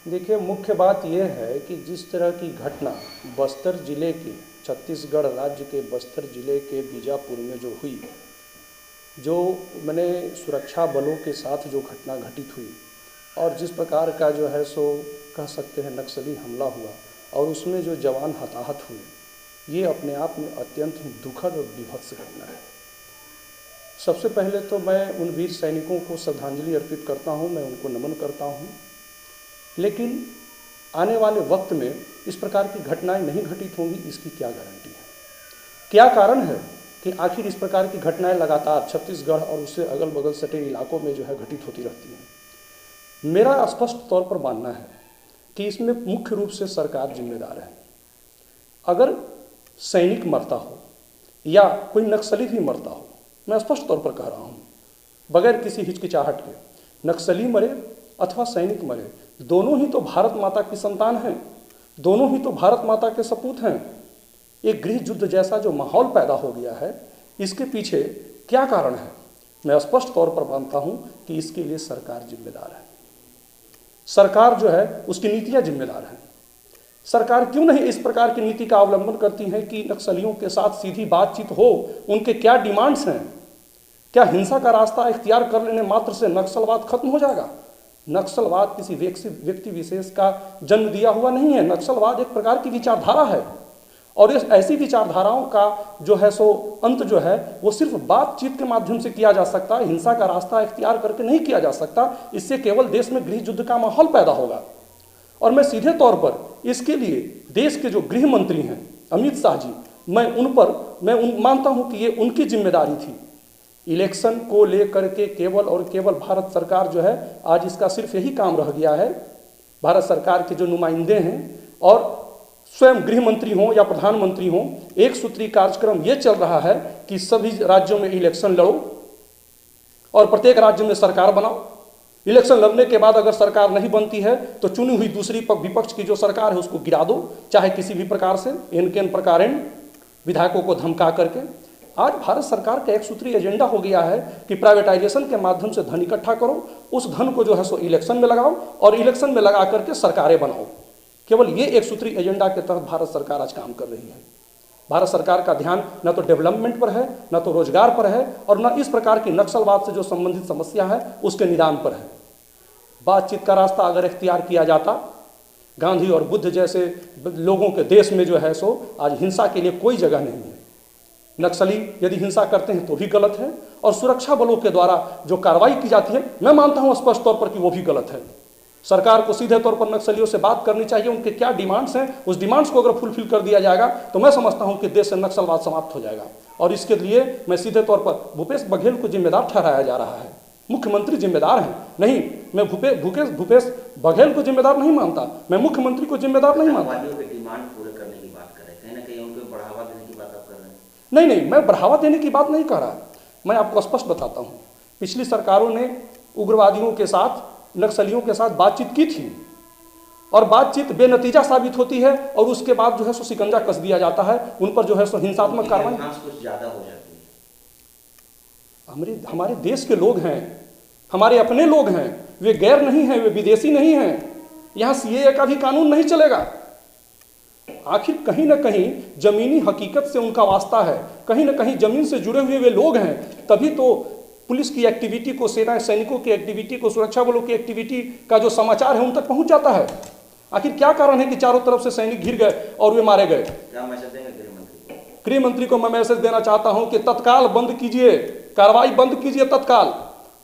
देखिए, मुख्य बात यह है कि जिस तरह की घटना बस्तर ज़िले के, छत्तीसगढ़ राज्य के बस्तर ज़िले के बीजापुर में जो हुई, जो मैंने सुरक्षा बलों के साथ जो घटना घटित हुई और जिस प्रकार का जो है सो कह सकते हैं नक्सली हमला हुआ और उसमें जो जवान हताहत हुए, ये अपने आप में अत्यंत दुखद और विभत्स घटना है। सबसे पहले तो मैं उन वीर सैनिकों को श्रद्धांजलि अर्पित करता हूँ, मैं उनको नमन करता हूँ। लेकिन आने वाले वक्त में इस प्रकार की घटनाएं नहीं घटित होंगी, इसकी क्या गारंटी है? क्या कारण है कि आखिर इस प्रकार की घटनाएं लगातार छत्तीसगढ़ और उससे अगल बगल सटे इलाकों में जो है घटित होती रहती हैं? मेरा स्पष्ट तौर पर मानना है कि इसमें मुख्य रूप से सरकार जिम्मेदार है। अगर सैनिक मरता हो या कोई नक्सली भी मरता हो, मैं स्पष्ट तौर पर कह रहा हूँ, बगैर किसी हिचकिचाहट के, नक्सली मरे अथवा सैनिक मरे, दोनों ही तो भारत माता की संतान हैं, दोनों ही तो भारत माता के सपूत हैं। एक गृह युद्ध जैसा जो माहौल पैदा हो गया है, इसके पीछे क्या कारण है? मैं स्पष्ट तौर पर मानता हूं कि इसके लिए सरकार जिम्मेदार है। सरकार जो है उसकी नीतियां जिम्मेदार हैं। सरकार क्यों नहीं इस प्रकार की नीति का अवलंबन करती है कि नक्सलियों के साथ सीधी बातचीत हो, उनके क्या डिमांड्स हैं? क्या हिंसा का रास्ता इख्तियार कर लेने मात्र से नक्सलवाद खत्म हो जाएगा? नक्सलवाद किसी व्यक्ति विशेष का जन्म दिया हुआ नहीं है। नक्सलवाद एक प्रकार की विचारधारा है और इस ऐसी विचारधाराओं का जो है सो अंत जो है वो सिर्फ बातचीत के माध्यम से किया जा सकता है, हिंसा का रास्ता इख्तियार करके नहीं किया जा सकता। इससे केवल देश में गृह युद्ध का माहौल पैदा होगा। और मैं सीधे तौर पर इसके लिए देश के जो गृह मंत्री हैं अमित शाह जी, मैं मानता हूं कि ये उनकी जिम्मेदारी थी। इलेक्शन को लेकर के केवल और केवल भारत सरकार जो है आज इसका सिर्फ यही काम रह गया है। भारत सरकार के जो नुमाइंदे हैं और स्वयं गृह मंत्री हों या प्रधानमंत्री हों, एक सूत्री कार्यक्रम ये चल रहा है कि सभी राज्यों में इलेक्शन लड़ो और प्रत्येक राज्य में सरकार बनाओ। इलेक्शन लड़ने के बाद अगर सरकार नहीं बनती है तो चुनी हुई दूसरी विपक्ष की जो सरकार है उसको गिरा दो, चाहे किसी भी प्रकार से, एन प्रकार विधायकों को धमका करके। आज भारत सरकार का एक सूत्री एजेंडा हो गया है कि प्राइवेटाइजेशन के माध्यम से धन इकट्ठा करो, उस धन को जो है सो इलेक्शन में लगाओ और इलेक्शन में लगा करके सरकारें बनाओ। केवल ये एक सूत्री एजेंडा के तहत भारत सरकार आज काम कर रही है। भारत सरकार का ध्यान न तो डेवलपमेंट पर है, न तो रोजगार पर है और न इस प्रकार की नक्सलवाद से जो संबंधित समस्या है उसके निदान पर है। बातचीत का रास्ता अगर इख्तियार किया जाता, गांधी और बुद्ध जैसे लोगों के देश में जो है सो आज हिंसा के लिए कोई जगह नहीं है। नक्सली यदि हिंसा करते हैं तो भी गलत है और सुरक्षा बलों के द्वारा जो कार्रवाई की जाती है, मैं मानता हूं स्पष्ट तौर पर कि वो भी गलत है। सरकार को सीधे तौर पर नक्सलियों से बात करनी चाहिए, उनके क्या डिमांड्स हैं, उस डिमांड्स को अगर फुलफिल कर दिया जाएगा तो मैं समझता हूं कि देश से नक्सलवाद समाप्त हो जाएगा। और इसके लिए मैं सीधे तौर पर भूपेश बघेल को जिम्मेदार ठहराया जा रहा है। मुख्यमंत्री जिम्मेदार हैं, नहीं, मैं भूपेश बघेल को जिम्मेदार नहीं मानता, मैं मुख्यमंत्री को जिम्मेदार नहीं मानता। डिमांड पूरे करने की बात कर रहे हैं, कहीं ना कहीं उनको बढ़ावा देने की बात आप कर रहे हैं। नहीं, मैं बढ़ावा देने की बात नहीं कर रहा। मैं आपको स्पष्ट बताता हूं, पिछली सरकारों ने उग्रवादियों के साथ, नक्सलियों के साथ बातचीत की थी और बातचीत बेनतीजा साबित होती है और उसके बाद जो है सो शिकंजा कस दिया जाता है, उन पर जो है सो हिंसात्मक कार्रवाई कुछ ज्यादा हो जाती है। हमारे देश के लोग हैं, हमारे अपने लोग हैं, वे गैर नहीं हैं, वे विदेशी नहीं हैं। यहां सीएए का भी कानून नहीं चलेगा। आखिर कहीं ना कहीं जमीनी हकीकत से उनका वास्ता है, कहीं ना कहीं जमीन से जुड़े हुए वे लोग हैं, तभी तो पुलिस की एक्टिविटी को, सेना सैनिकों की एक्टिविटी को, सुरक्षा बलों की एक्टिविटी का जो समाचार है उन तक पहुंच जाता है। आखिर क्या कारण है कि चारों तरफ से सैनिक घिर गए और वे मारे गए? क्या मैसेज देंगे गृहमंत्री को? गृहमंत्री को मैं मैसेज देना चाहता हूं कि तत्काल बंद कीजिए, कार्रवाई बंद कीजिए तत्काल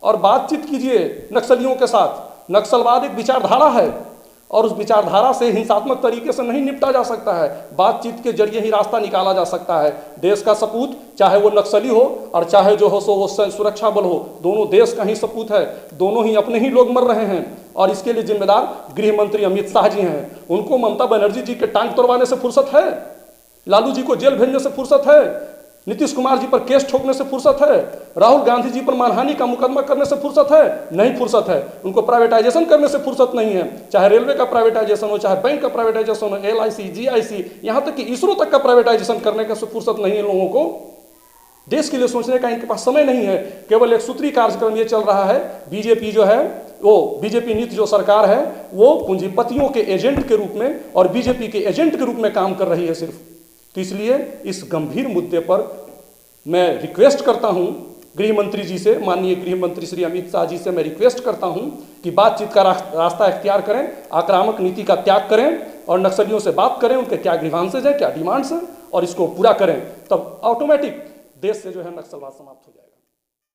और बातचीत कीजिए नक्सलियों के साथ। नक्सलवाद एक विचारधारा है और उस विचारधारा से हिंसात्मक तरीके से नहीं निपटा जा सकता है। बातचीत के जरिए ही रास्ता निकाला जा सकता है। देश का सपूत, चाहे वो नक्सली हो और चाहे जो हो सो वो सुरक्षा बल हो, दोनों देश का ही सपूत है, दोनों ही अपने ही लोग मर रहे हैं और इसके लिए जिम्मेदार गृह मंत्री अमित शाह जी हैं। उनको ममता बनर्जी जी के टांग तोड़वाने से फुर्सत है? लालू जी को जेल भेजने से फुर्सत है? नीतीश कुमार जी पर केस ठोकने से फुर्सत है? राहुल गांधी जी पर मानहानि का मुकदमा करने से फुर्सत है? नहीं फुर्सत है। उनको प्राइवेटाइजेशन करने से फुर्सत नहीं है, चाहे रेलवे का प्राइवेटाइजेशन हो, चाहे बैंक का प्राइवेटाइजेशन हो, LIC, GIC, यहां तक कि इसरो तक का प्राइवेटाइजेशन करने का फुर्सत नहीं है लोगों को। देश के लिए सोचने का इनके पास समय नहीं है। केवल एक सूत्री कार्यक्रम ये चल रहा है। बीजेपी जो है वो बीजेपी नीति जो सरकार है वो पूंजीपतियों के एजेंट के रूप में और बीजेपी के एजेंट के रूप में काम कर रही है सिर्फ। तो इसलिए इस गंभीर मुद्दे पर मैं रिक्वेस्ट करता हूं गृह मंत्री जी से, माननीय गृह मंत्री श्री अमित शाह जी से मैं रिक्वेस्ट करता हूं कि बातचीत का रास्ता इख्तियार करें, आक्रामक नीति का त्याग करें और नक्सलियों से बात करें, उनके क्या ग्रीवांसेज है, क्या डिमांड्स हैं और इसको पूरा करें। तब ऑटोमेटिक देश से जो है नक्सलवाद समाप्त हो जाएगा।